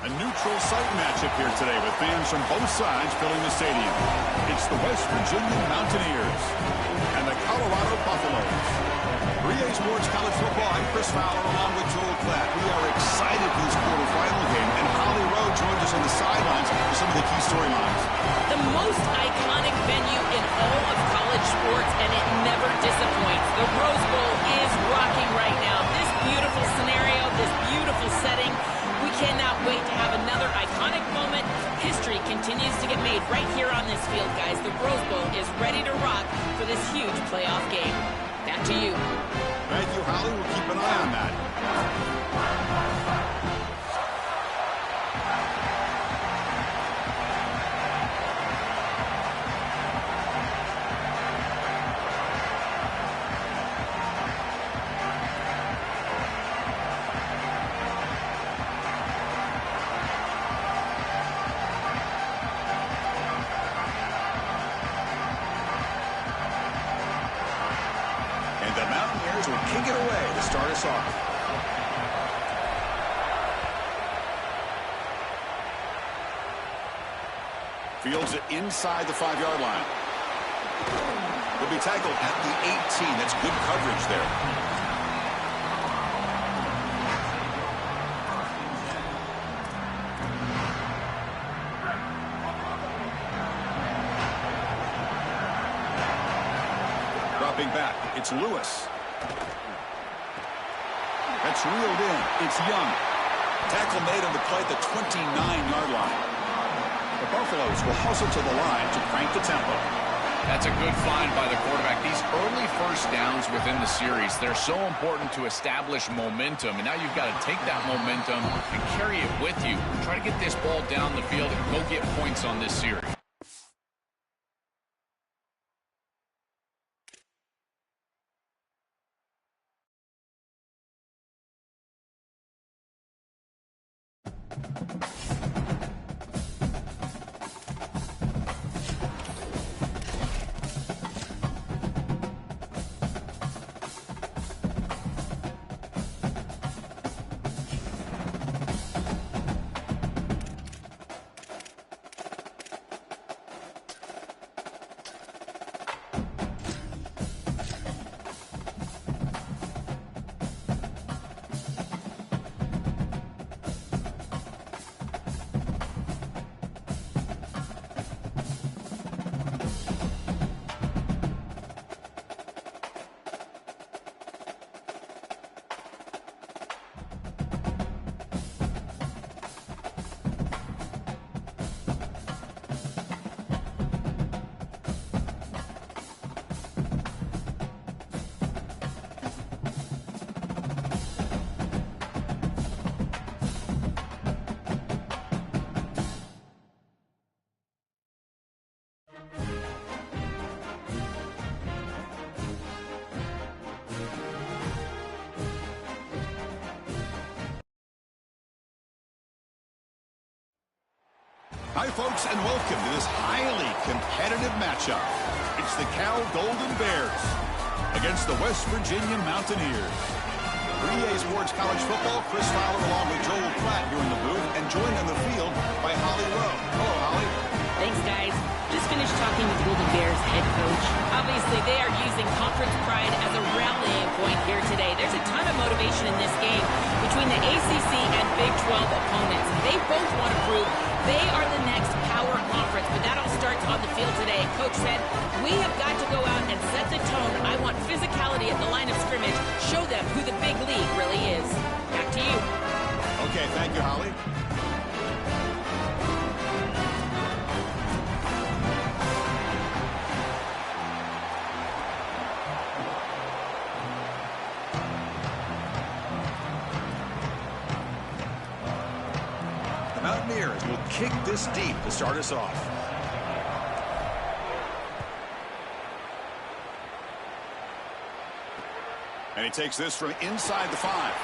A neutral site matchup here today with fans from both sides filling the stadium. It's the West Virginia Mountaineers and the Colorado Buffaloes. 3A Sports College Football, I'm Chris Fowler along with Joel Klatt. We are excited for this quarterfinal game, and Holly Rowe joins us on the sidelines for some of the key storylines. The most iconic venue in all of college sports, and it never disappoints. The Rose Bowl is rocking right now. This beautiful scenario, this beautiful setting. We cannot wait to have another iconic moment. History continues to get made right here on this field, guys. The Rose Bowl is ready to rock for this huge playoff game. Back to you. Thank you, Holly. We'll keep an eye on that. Will kick it away to start us off. Fields it inside the 5-yard line. Will be tackled at the 18. That's good coverage there. Dropping back, it's Lewis. That's reeled in. It's Young. Tackle made on the play at the 29-yard line. The Buffaloes will hustle to the line to crank the tempo. That's a good find by the quarterback. These early first downs within the series, they're so important to establish momentum. And now you've got to take that momentum and carry it with you. Try to get this ball down the field and go get points on this series. Hi, folks, and welcome to this highly competitive matchup. It's the Cal Golden Bears against the West Virginia Mountaineers. 3A Sports College Football, Chris Fowler along with Joel Klatt here in the booth, and joined on the field by Holly Rowe. Hello, Holly. Thanks, guys. Just finished talking with Golden Bears head coach. Obviously, they are using conference pride as a rallying point here today. There's a ton of motivation in this game between the ACC and Big 12 opponents. They both want to prove they are the next power conference, but that all starts on the field today. Coach said, we have got to go out and set the tone. I want physicality at the line of scrimmage. Show them who the big league really is. Back to you. Okay, thank you, Holly. Mountaineers will kick this deep to start us off. And he takes this from inside the 5.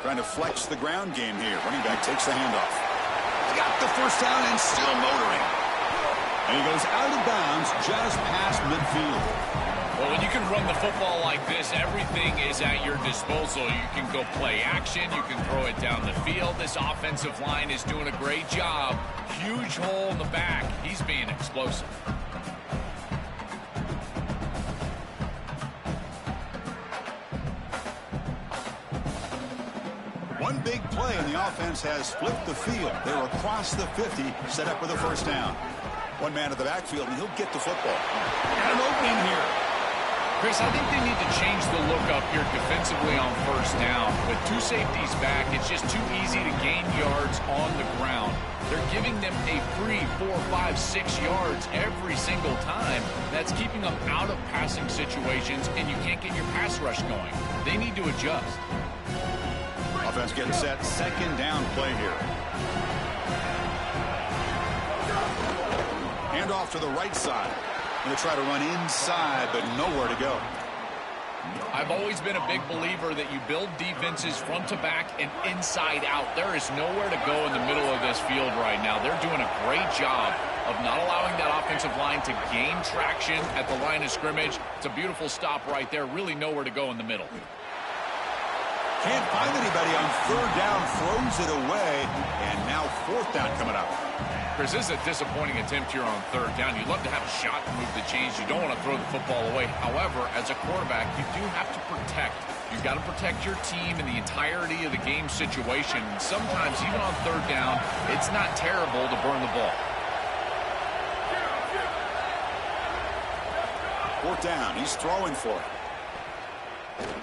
Trying to flex the ground game here. Running back takes the handoff. Got the first down and still motoring. And he goes out of bounds just past midfield. Well, when you can run the football like this, everything is at your disposal. You can go play action. You can throw it down the field. This offensive line is doing a great job. Huge hole in the back. He's being explosive. One big play, and the offense has flipped the field. They're across the 50, set up with a first down. One man at the backfield, and he'll get the football. And an opening here. Chris, I think they need to change the look up here defensively on first down. With 2 safeties back, it's just too easy to gain yards on the ground. They're giving them a free 4, 5, 6 yards every single time. That's keeping them out of passing situations, and you can't get your pass rush going. They need to adjust. Offense getting set. Second down play here. Hand off to the right side. Going to try to run inside, but nowhere to go. I've always been a big believer that you build defenses front to back and inside out. There is nowhere to go in the middle of this field right now. They're doing a great job of not allowing that offensive line to gain traction at the line of scrimmage. It's a beautiful stop right there. Really nowhere to go in the middle. Can't find anybody on third down, throws it away, and now fourth down coming up. Chris, this is a disappointing attempt here on third down. You'd love to have a shot to move the chains. You don't want to throw the football away. However, as a quarterback, you do have to protect. You've got to protect your team in the entirety of the game situation. And sometimes, even on third down, it's not terrible to burn the ball. Fourth down, he's throwing for it.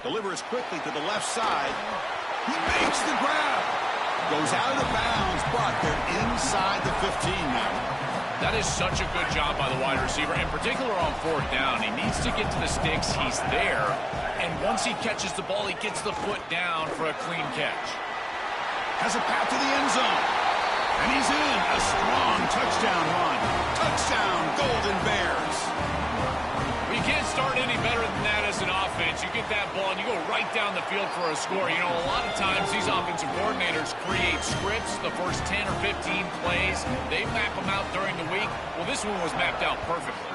Delivers quickly to the left side. He makes the grab. Goes out of bounds, but they're inside the 15 now. That is such a good job by the wide receiver, in particular on fourth down. He needs to get to the sticks. He's there. And once he catches the ball, he gets the foot down for a clean catch. Has a path to the end zone. And he's in. A strong touchdown run. Touchdown, Golden Bears. You can't start any better than that as an offense. You get that ball and you go right down the field for a score. You know, a lot of times these offensive coordinators create scripts, the first 10 or 15 plays. They map them out during the week. Well, this one was mapped out perfectly.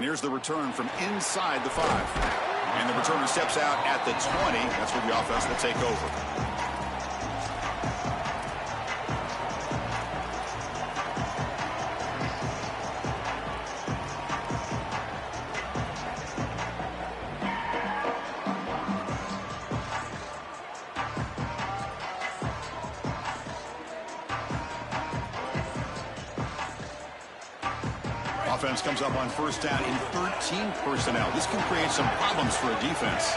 And here's the return from inside the 5. And the returner steps out at the 20. That's where the offense will take over. Offense comes up on first down in 13 personnel. This can create some problems for a defense.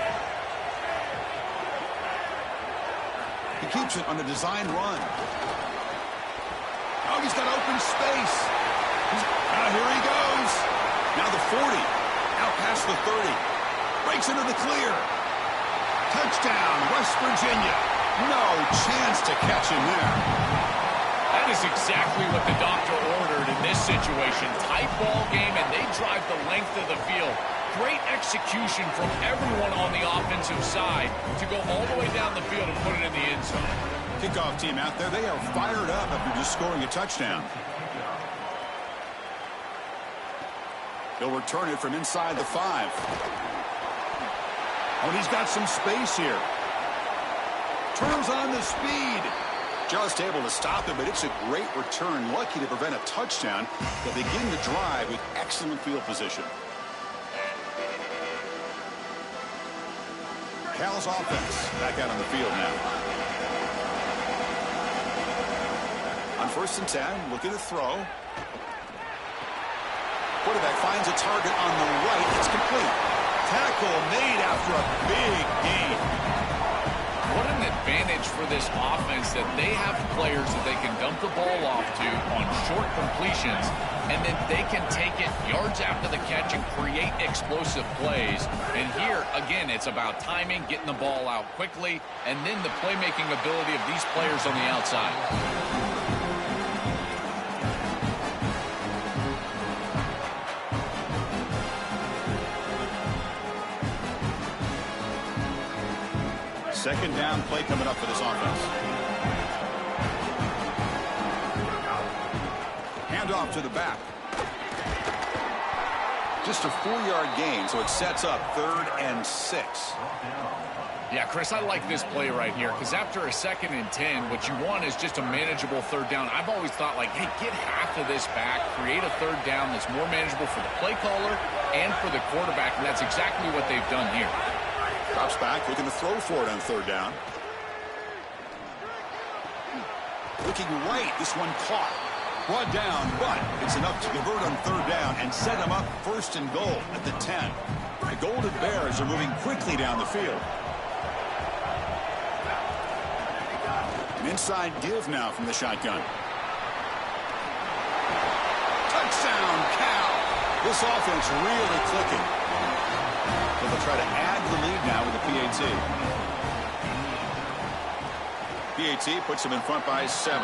He keeps it on a design run. Oh, he's got open space. Here he goes. Now the 40. Out past the 30. Breaks into the clear. Touchdown, West Virginia. No chance to catch him there. That is exactly what the doctor ordered in this situation. Tight ball game, and they drive the length of the field. Great execution from everyone on the offensive side to go all the way down the field and put it in the end zone. Kickoff team out there, they are fired up after just scoring a touchdown. He'll return it from inside the 5. Oh, and he's got some space here. Turns on the speed. Just able to stop him, but it's a great return. Lucky to prevent a touchdown. They'll begin the drive with excellent field position. Cal's offense back out on the field now. On first and 10, looking to throw. Quarterback finds a target on the right. It's complete. Tackle made after a big gain. What an advantage for this offense that they have players that they can dump the ball off to on short completions, and then they can take it yards after the catch and create explosive plays. And here, again, it's about timing, getting the ball out quickly, and then the playmaking ability of these players on the outside. Second down play coming up for this offense. Handoff to the back. Just a 4-yard gain, so it sets up 3rd and 6. Yeah, Chris, I like this play right here because after a 2nd and 10, what you want is just a manageable 3rd down. I've always thought, like, hey, get half of this back, create a 3rd down that's more manageable for the play caller and for the quarterback, and that's exactly what they've done here. Drops back, looking to throw for it on 3rd down. Looking right, this one caught. Brought down, but it's enough to convert on 3rd down and set them up 1st and goal at the 10. The Golden Bears are moving quickly down the field. An inside give now from the shotgun. Touchdown, Cal! This offense really clicking. They'll try to add the lead now with the PAT. PAT puts them in front by 7.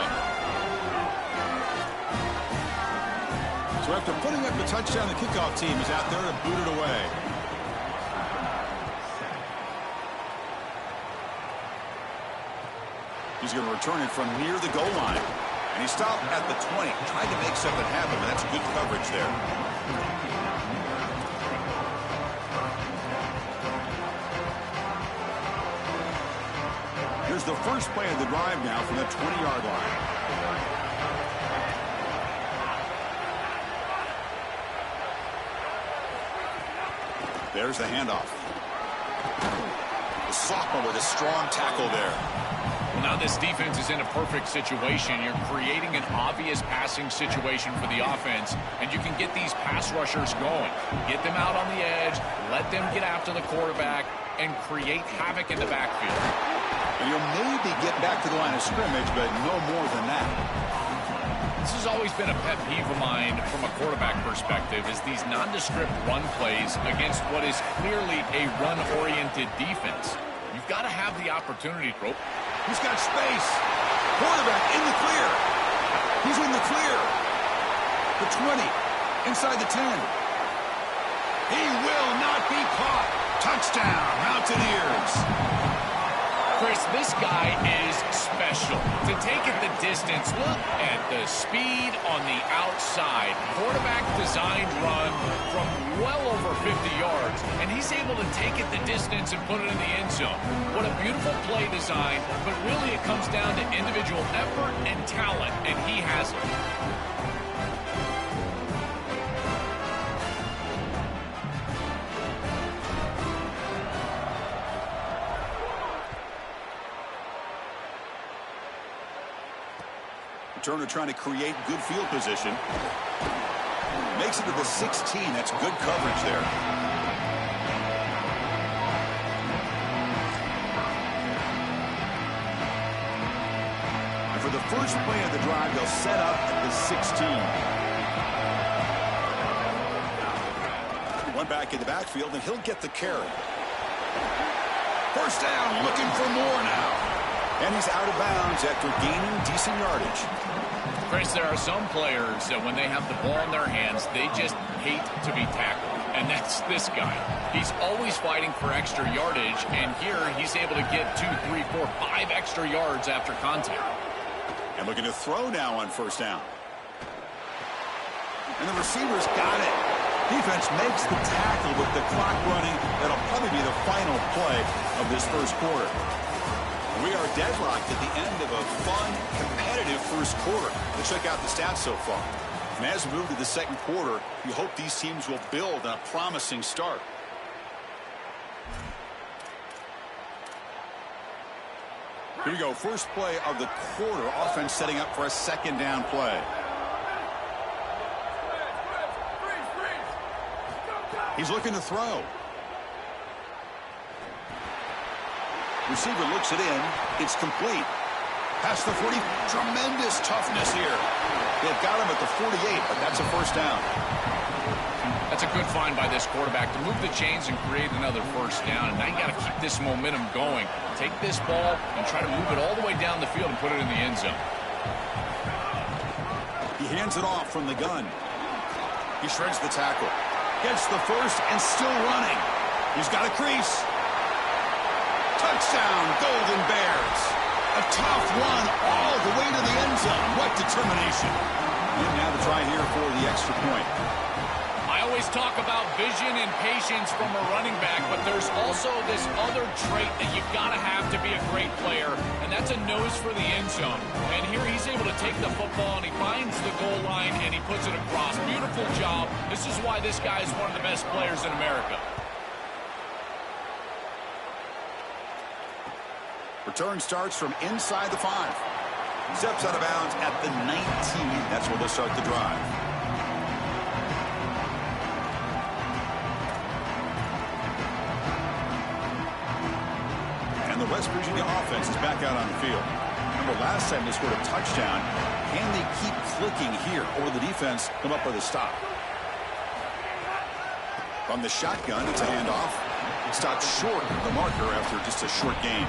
So after putting up the touchdown, the kickoff team is out there to boot it away. He's going to return it from near the goal line. And he stopped at the 20, trying to make something happen, but that's good coverage there. Here's the first play of the drive now from the 20-yard line. There's the handoff. The sophomore with a strong tackle there. Well, now this defense is in a perfect situation. You're creating an obvious passing situation for the offense, and you can get these pass rushers going. Get them out on the edge, let them get after the quarterback, and create havoc in the backfield. And you'll maybe get back to the line of scrimmage, but no more than that. This has always been a pet peeve of mine from a quarterback perspective, is these nondescript run plays against what is clearly a run-oriented defense. You've got to have the opportunity, bro. He's got space. Quarterback in the clear. He's in the clear. The 20. Inside the 10. He will not be caught. Touchdown, Mountaineers. Chris, this guy is special. To take it the distance, look at the speed on the outside. Quarterback designed run from well over 50 yards, and he's able to take it the distance and put it in the end zone. What a beautiful play design, but really it comes down to individual effort and talent, and he has it. Turner trying to create good field position. Makes it to the 16. That's good coverage there. And for the first play of the drive, they'll set up at the 16. One back in the backfield, and he'll get the carry. First down, looking for more now. And he's out of bounds after gaining decent yardage. Chris, there are some players that when they have the ball in their hands, they just hate to be tackled. And that's this guy. He's always fighting for extra yardage, and here he's able to get 2, 3, 4, 5 extra yards after contact. And looking to throw now on first down. And the receiver's got it. Defense makes the tackle with the clock running. That'll probably be the final play of this first quarter. We are deadlocked at the end of a fun, competitive first quarter. Let's check out the stats so far. And as we move to the second quarter, we hope these teams will build on a promising start. Here we go. First play of the quarter. Offense setting up for a second down play. He's looking to throw. Receiver looks it in. It's complete. Past the 40. Tremendous toughness here. They've got him at the 48, but that's a first down. That's a good find by this quarterback to move the chains and create another first down. And now you got to keep this momentum going. Take this ball and try to move it all the way down the field and put it in the end zone. He hands it off from the gun. He shreds the tackle. Gets the first and still running. He's got a crease. Touchdown, Golden Bears. A tough run all the way to the end zone. What determination. And now to try here for the extra point. I always talk about vision and patience from a running back, but there's also this other trait that you've got to have to be a great player, and that's a nose for the end zone. And here he's able to take the football, and he finds the goal line, and he puts it across. Beautiful job. This is why this guy is one of the best players in America. Return starts from inside the 5. Steps out of bounds at the 19. That's where they'll start the drive. And the West Virginia offense is back out on the field. Remember, last time they scored a touchdown. Can they keep clicking here, or the defense come up with a stop? From the shotgun, it's a handoff. Stopped short of the marker after just a short gain.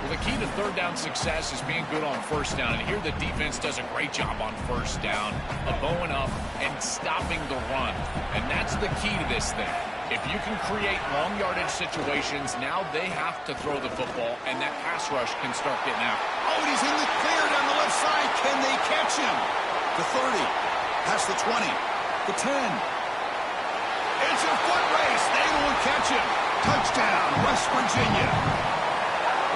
Well, the key to third down success is being good on first down. And here the defense does a great job on first down of bowing up and stopping the run. And that's the key to this thing. If you can create long yardage situations, now they have to throw the football, and that pass rush can start getting out. Oh, and he's in the clear down the left side. Can they catch him? The 30, past the 20, the 10. It's a foot race. They won't catch him. Touchdown, West Virginia.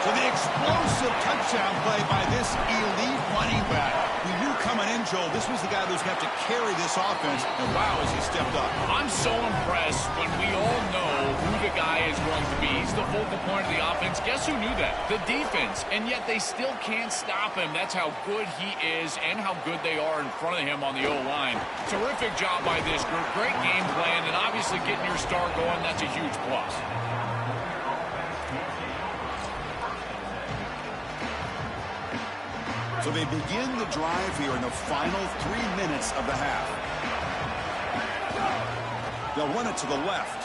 So the explosive touchdown play by this elite running back. We knew coming in, Joel, this was the guy that was going to have to carry this offense. And wow, as he stepped up. I'm so impressed when we all know who the guy is going to be. He's the focal point of the offense. Guess who knew that? The defense. And yet they still can't stop him. That's how good he is and how good they are in front of him on the O-line. Terrific job by this group. Great game plan. And obviously getting your star going, that's a huge plus. So they begin the drive here in the final 3 minutes of the half. They'll run it to the left.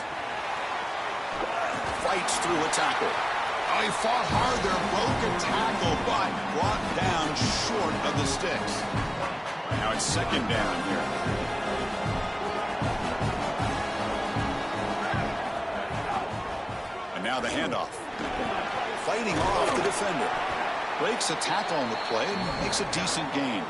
Fights through a tackle. Oh, he fought hard there, broke a tackle, but brought down short of the sticks. Now it's second down here. And now the handoff. Fighting off the defender. Breaks a tackle on the play and makes a decent gain.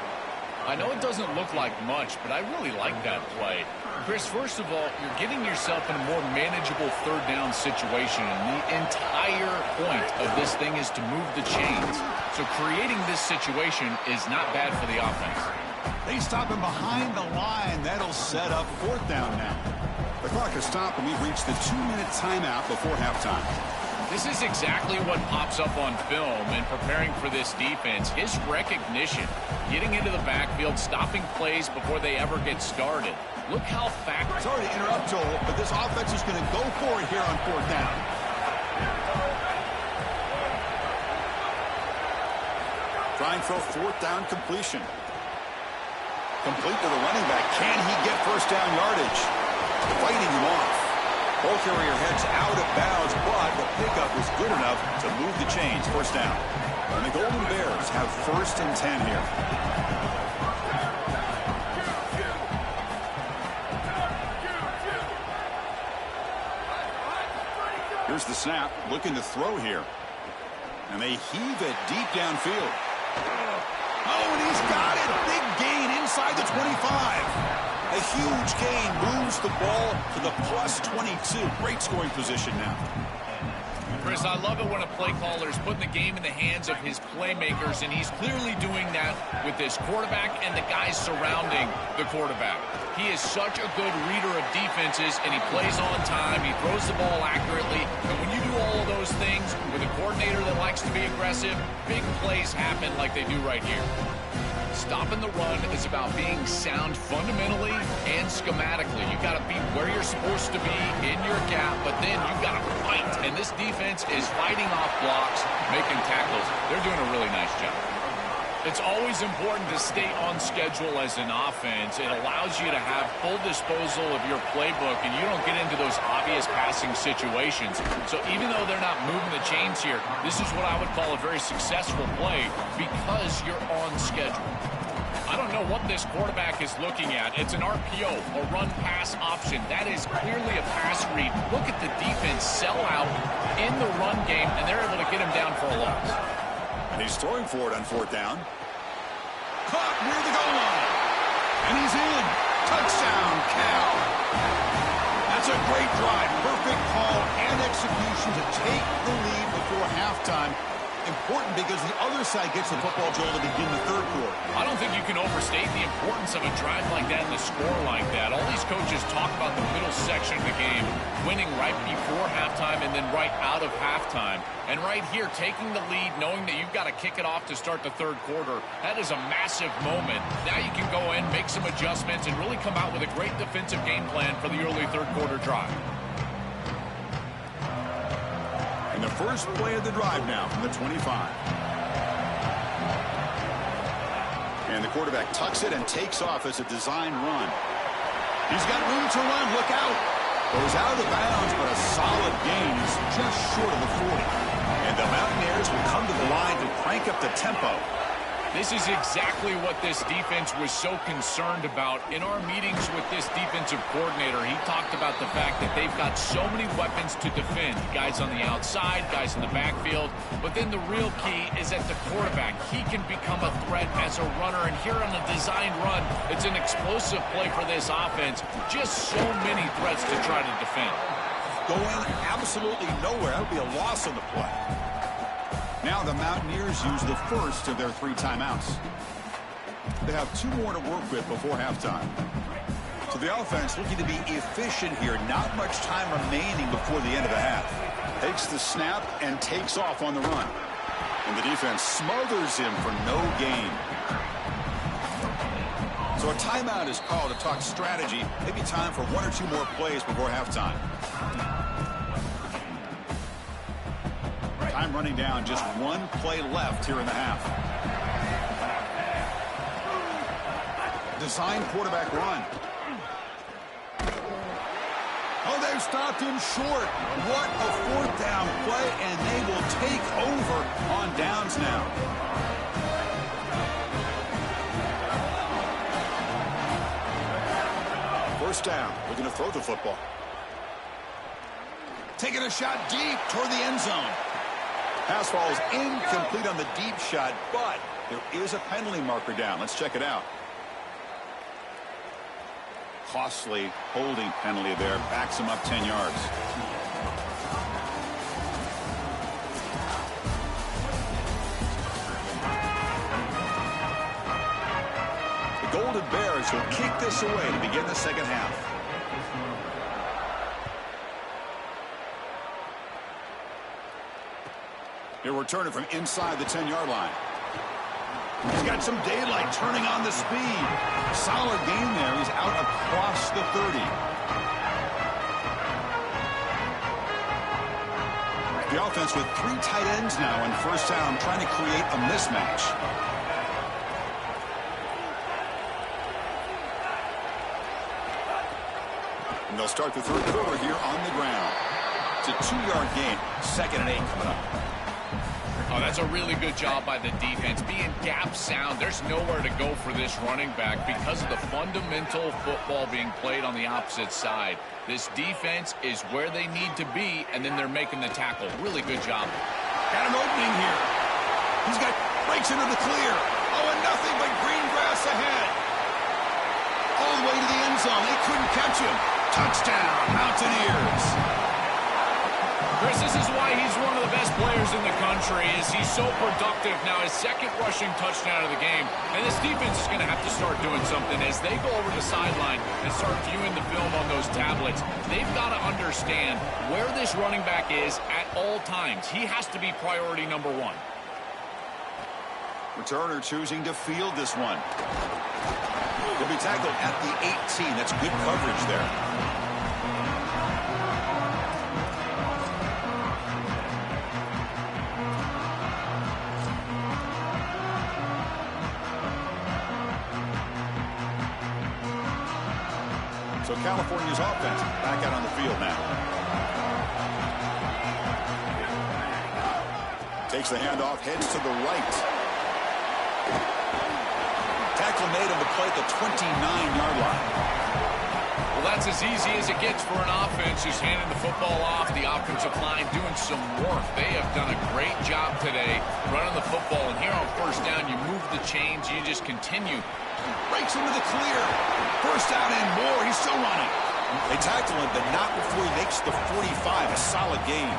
I know it doesn't look like much, but I really like that play. Chris, first of all, you're getting yourself in a more manageable third down situation, and the entire point of this thing is to move the chains. So creating this situation is not bad for the offense. They stop him behind the line. That'll set up fourth down now. The clock is stopped, and we've reached the 2-minute timeout before halftime. This is exactly what pops up on film in preparing for this defense. His recognition, getting into the backfield, stopping plays before they ever get started. Look how fast. Sorry to interrupt, Joel, but this offense is going to go for it here on fourth down. Trying for a fourth down completion. Complete to the running back. Can he get first down yardage? Fighting him off. Ball carrier heads out of bounds, but the pickup was good enough to move the chains. First down. And the Golden Bears have first and 10 here. Here's the snap. Looking to throw here. And they heave it deep downfield. Oh, and he's got it. Big gain inside the 25. A huge gain moves the ball to the plus 22. Great scoring position now. Chris, I love it when a play caller is putting the game in the hands of his playmakers, and he's clearly doing that with this quarterback and the guys surrounding the quarterback. He is such a good reader of defenses, and he plays on time. He throws the ball accurately. And when you do all of those things with a coordinator that likes to be aggressive, big plays happen like they do right here. Stopping the run is about being sound fundamentally and schematically. You got to be where you're supposed to be in your gap, but then you got to fight. And this defense is fighting off blocks, making tackles. They're doing a really nice job. It's always important to stay on schedule as an offense. It allows you to have full disposal of your playbook, and you don't get into those obvious passing situations. So even though they're not moving the chains here, this is what I would call a very successful play because you're on schedule. I don't know what this quarterback is looking at. It's an RPO, a run-pass option. That is clearly a pass read. Look at the defense sell out in the run game, and they're able to get him down for a loss. And he's throwing for it on 4th down. Caught near the goal line. And he's in. Touchdown, Cal. That's a great drive. Perfect call and execution to take the lead before halftime. Important because the other side gets the football, Joel, to begin the 3rd quarter. I don't think you can overstate the importance of a drive like that and a score like that. All these coaches talk about the middle section of the game, winning right before halftime and then right out of halftime. And right here, taking the lead, knowing that you've got to kick it off to start the 3rd quarter, that is a massive moment. Now you can go in, make some adjustments, and really come out with a great defensive game plan for the early 3rd quarter drive. And the first play of the drive now from the 25. And the quarterback tucks it and takes off as a design run. He's got room to run. Look out. Goes out of the bounds, but a solid gain is just short of the 40. And the Mountaineers will come to the line to crank up the tempo. This is exactly what this defense was so concerned about. In our meetings with this defensive coordinator, he talked about the fact that they've got so many weapons to defend. Guys on the outside, guys in the backfield. But then the real key is at the quarterback. He can become a threat as a runner. And here on the designed run, it's an explosive play for this offense. Just so many threats to try to defend. Going absolutely nowhere. That would be a loss on the play. Now the Mountaineers use the first of their 3 timeouts. They have 2 more to work with before halftime. So the offense looking to be efficient here. Not much time remaining before the end of the half. Takes the snap and takes off on the run. And the defense smothers him for no gain. So a timeout is called to talk strategy. Maybe time for 1 or 2 more plays before halftime. Time running down, just 1 play left here in the half. Design quarterback run. Oh, they've stopped him short. What a 4th down play, and they will take over on downs now. First down, looking to throw the football. Taking a shot deep toward the end zone. Pass falls incomplete on the deep shot, but there is a penalty marker down. Let's check it out. Costly holding penalty there. Backs him up 10 yards. The Golden Bears will kick this away to begin the 2nd half. He'll return it from inside the 10-yard line. He's got some daylight turning on the speed. Solid gain there. He's out across the 30. The offense with 3 tight ends now on first down, trying to create a mismatch. And they'll start the 3rd quarter here on the ground. It's a 2-yard gain. 2nd and 8 coming up. Oh, that's a really good job by the defense. Being gap sound, there's nowhere to go for this running back because of the fundamental football being played on the opposite side. This defense is where they need to be, and then they're making the tackle. Really good job. Got an opening here. He's got breaks into the clear. Oh, and nothing but green grass ahead. All the way to the end zone. They couldn't catch him. Touchdown, Mountaineers. Chris, this is why he's one of the best players in the country, is he's so productive. Now, his 2nd rushing touchdown of the game, and this defense is going to have to start doing something as they go over the sideline and start viewing the film on those tablets. They've got to understand where this running back is at all times. He has to be priority number 1. Returner choosing to field this one. He'll be tackled at the 18. That's good coverage there. So California's offense back out on the field now. Takes the handoff, heads to the right. Tackle made on the play at the 29-yard line. Well, that's as easy as it gets for an offense who's handing the football off. The offensive line doing some work. They have done a great job today running the football. And here on first down, you move the chains. You just continue. Breaks into the clear. First down and more. He's still running. They tackle him, but not before he makes the 45. A solid gain.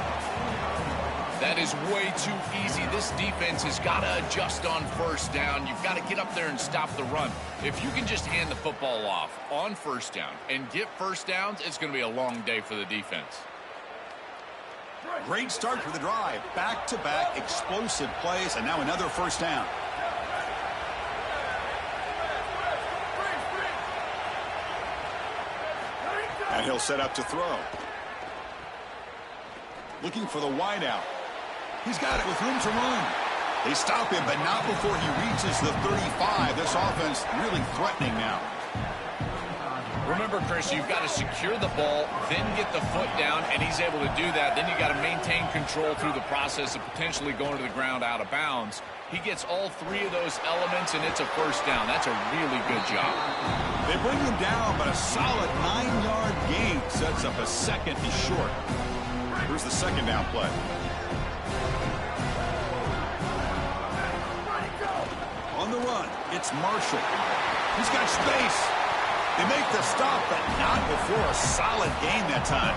That is way too easy. This defense has got to adjust on first down. You've got to get up there and stop the run. If you can just hand the football off on first down and get first downs, it's going to be a long day for the defense. Great start for the drive. Back-to-back explosive plays, and now another first down. And he'll set up to throw. Looking for the wideout. He's got it with room to run. They stop him, but not before he reaches the 35. This offense really threatening now. Remember, Chris, you've got to secure the ball, then get the foot down, and he's able to do that. Then you got to maintain control through the process of potentially going to the ground out of bounds. He gets all three of those elements, and it's a first down. That's a really good job. They bring him down, but a solid 9-yard gain sets up a second and short. Here's the second down play. On the run, it's Marshall. He's got space. They make the stop, but not before a solid gain that time.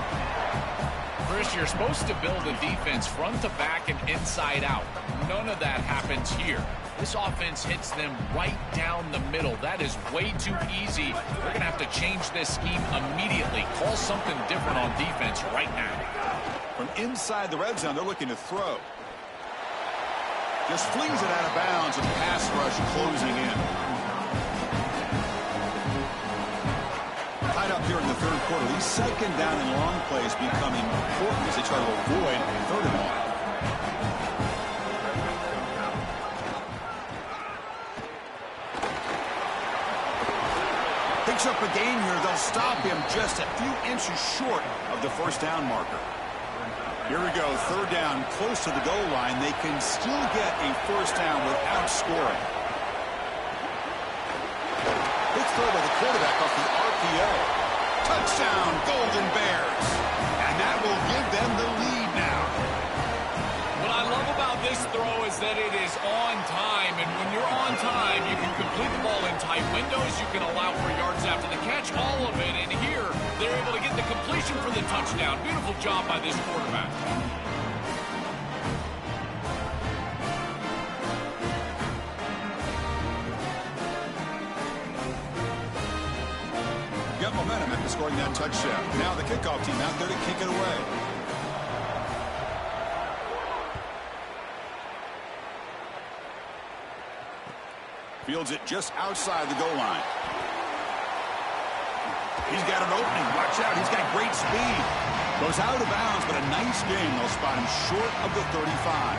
Chris, you're supposed to build a defense front to back and inside out. None of that happens here. This offense hits them right down the middle. That is way too easy. They're going to have to change this scheme immediately. Call something different on defense right now. From inside the red zone, they're looking to throw. Just flings it out of bounds with pass rush closing in. Tied up here in the third quarter. These second down and long plays become important as they try to avoid third and long. Picks up a gain here. They'll stop him just a few inches short of the first down marker. Here we go, third down, close to the goal line. They can still get a first down without scoring. Good throw by the quarterback off the RPO. Touchdown, Golden Bears. And that will give them the lead now. What I love about this throw is that it is on time. And when you're on time, you can complete the ball in tight windows. You can allow for yards after the catch, all of it. And here, they're able to get the completion for the touchdown. Beautiful job by this quarterback. Got momentum after scoring that touchdown. Now the kickoff team out there to kick it away. Fields it just outside the goal line. He's got an opening. Watch out. He's got great speed. Goes out of bounds, but a nice game. They'll spot him short of the 35.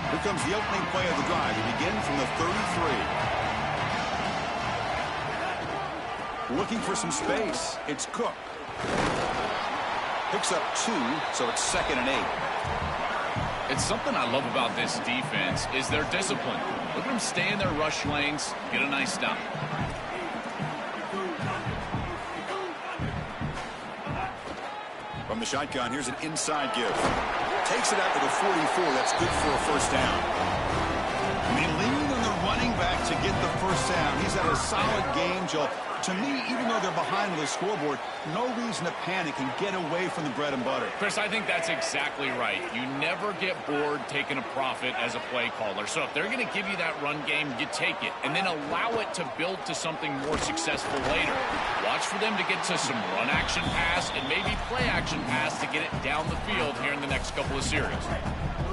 Here comes the opening play of the drive. They begin from the 33. Looking for some space. It's Cook. Picks up 2, so it's 2nd and 8. It's something I love about this defense is their discipline. Look at them stay in their rush lanes, get a nice stop. From the shotgun, here's an inside give. Takes it out to the 44. That's good for a first down. And they lean on the running back to get the first down. He's had a solid game. to me, even though they're behind on the scoreboard, no reason to panic and get away from the bread and butter. Chris, I think that's exactly right. You never get bored taking a profit as a play caller. So if they're going to give you that run game, you take it. And then allow it to build to something more successful later. Watch for them to get to some run action pass and maybe play action pass to get it down the field here in the next couple of series.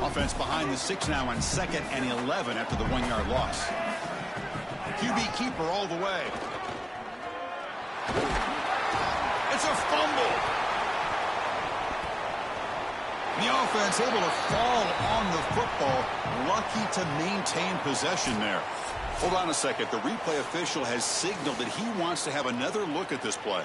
Offense behind the 6 now on 2nd and 11 after the 1-yard loss. QB keeper all the way. It's a fumble. The offense able to fall on the football. Lucky to maintain possession there. Hold on a second. The replay official has signaled that he wants to have another look at this play.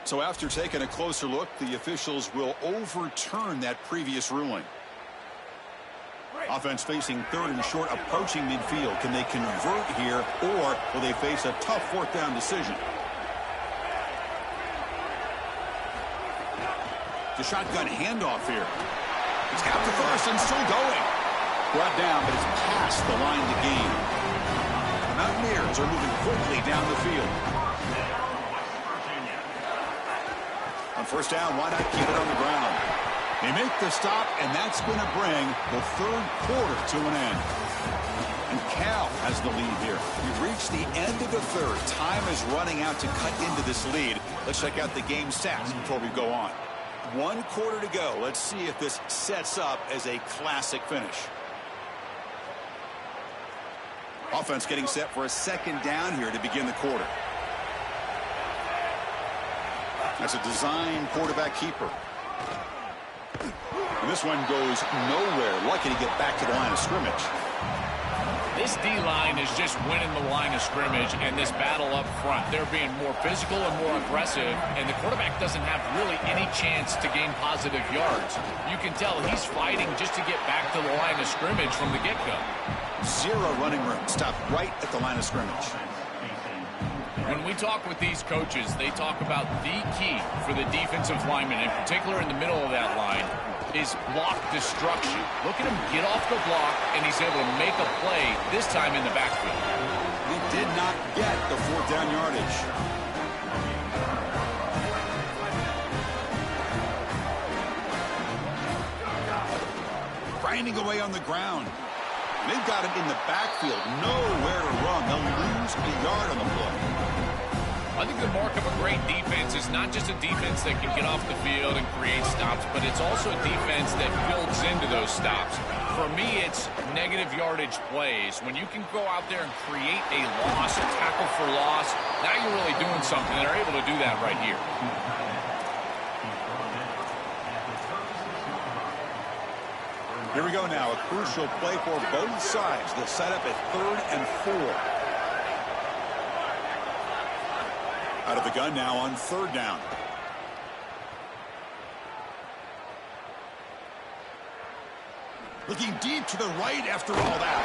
So after taking a closer look, the officials will overturn that previous ruling. Offense facing 3rd and short, approaching midfield. Can they convert here, or will they face a tough 4th down decision? The shotgun handoff here. It's got to first and still going. Brought down, but it's past the line to gain. The Mountaineers are moving quickly down the field. On 1st down, why not keep it on the ground? They make the stop, and that's going to bring the 3rd quarter to an end. And Cal has the lead here. We've reached the end of the 3rd. Time is running out to cut into this lead. Let's check out the game stats before we go on. 1 quarter to go. Let's see if this sets up as a classic finish. Offense getting set for a 2nd down here to begin the quarter. That's a design quarterback keeper. And this one goes nowhere. Lucky to get back to the line of scrimmage. This D-line is just winning the line of scrimmage and this battle up front. They're being more physical and more aggressive, and the quarterback doesn't have really any chance to gain positive yards. You can tell he's fighting just to get back to the line of scrimmage from the get-go. 0 running room. Stopped right at the line of scrimmage. When we talk with these coaches, they talk about the key for the defensive lineman, in particular in the middle of that line, is block destruction. Look at him get off the block, and he's able to make a play, this time in the backfield. He did not get the 4th down yardage. Grinding away on the ground. They've got him in the backfield. Nowhere to run. They'll lose a yard on the play. I think the mark of a great defense is not just a defense that can get off the field and create stops, but it's also a defense that builds into those stops. For me, it's negative yardage plays. When you can go out there and create a loss, a tackle for loss, now you're really doing something. They're able to do that right here. Here we go now. A crucial play for both sides. They'll set up at 3rd and 4. Out of the gun now on 3rd down. Looking deep to the right after all that.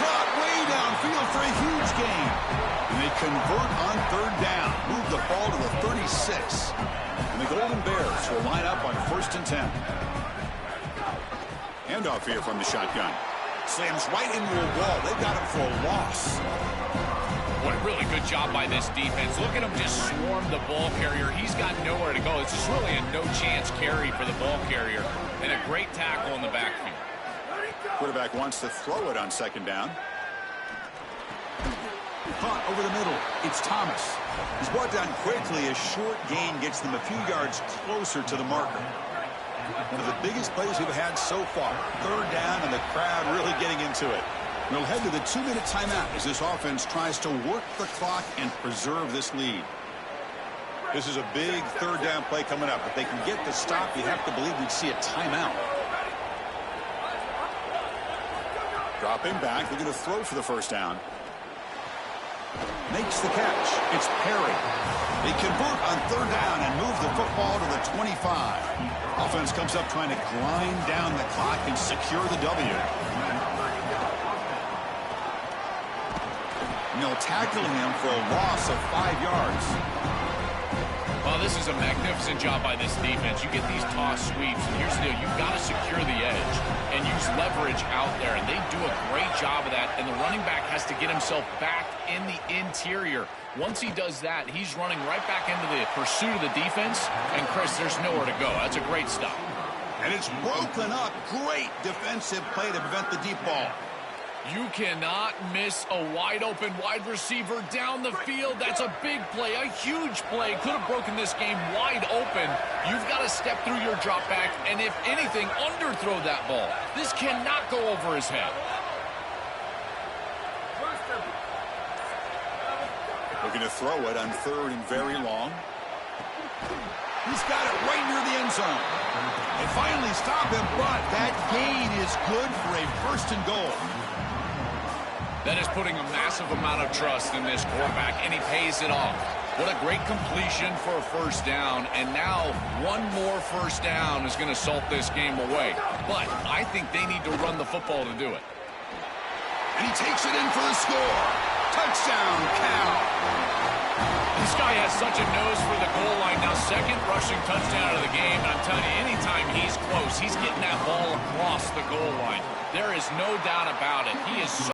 Caught way downfield for a huge gain. And they convert on 3rd down. Move the ball to the 36. And the Golden Bears will line up on 1st and 10. Handoff here from the shotgun. Slams right into a wall. They got him for a loss. What a really good job by this defense. Look at him just swarm the ball carrier. He's got nowhere to go. It's just really a no-chance carry for the ball carrier. And a great tackle in the backfield. Quarterback wants to throw it on 2nd down. Punt over the middle. It's Thomas. He's brought down quickly. A short gain gets them a few yards closer to the marker. One of the biggest plays we've had so far. 3rd down, and the crowd really getting into it. We'll head to the 2-minute timeout as this offense tries to work the clock and preserve this lead. This is a big 3rd down play coming up. If they can get the stop, you have to believe we'd see a timeout. Dropping back, looking to throw for the 1st down. Makes the catch. It's Perry. They convert on 3rd down and move the football to the 25. Offense comes up trying to grind down the clock and secure the W. They'll tackle him for a loss of 5 yards. Well, this is a magnificent job by this defense. You get these toss sweeps, and here's the deal. You've got to secure the edge and use leverage coverage out there, and they do a great job of that, and the running back has to get himself back in the interior. Once he does that, he's running right back into the pursuit of the defense, and Chris, there's nowhere to go. That's a great stop. And it's broken up. Great defensive play to prevent the deep ball. You cannot miss a wide-open wide receiver down the field. That's a big play, a huge play. Could have broken this game wide open. You've got to step through your drop back, and if anything, underthrow that ball. This cannot go over his head. Looking to throw it on 3rd and very long. He's got it right near the end zone. They finally stop him, but that gain is good for a 1st and goal. That is putting a massive amount of trust in this quarterback, and he pays it off. What a great completion for a 1st down, and now one more 1st down is going to salt this game away. But I think they need to run the football to do it. And he takes it in for the score. Touchdown, Cal. This guy has such a nose for the goal line. Now, 2nd rushing touchdown of the game, and I'm telling you, anytime he's close, he's getting that ball across the goal line. There is no doubt about it. He is so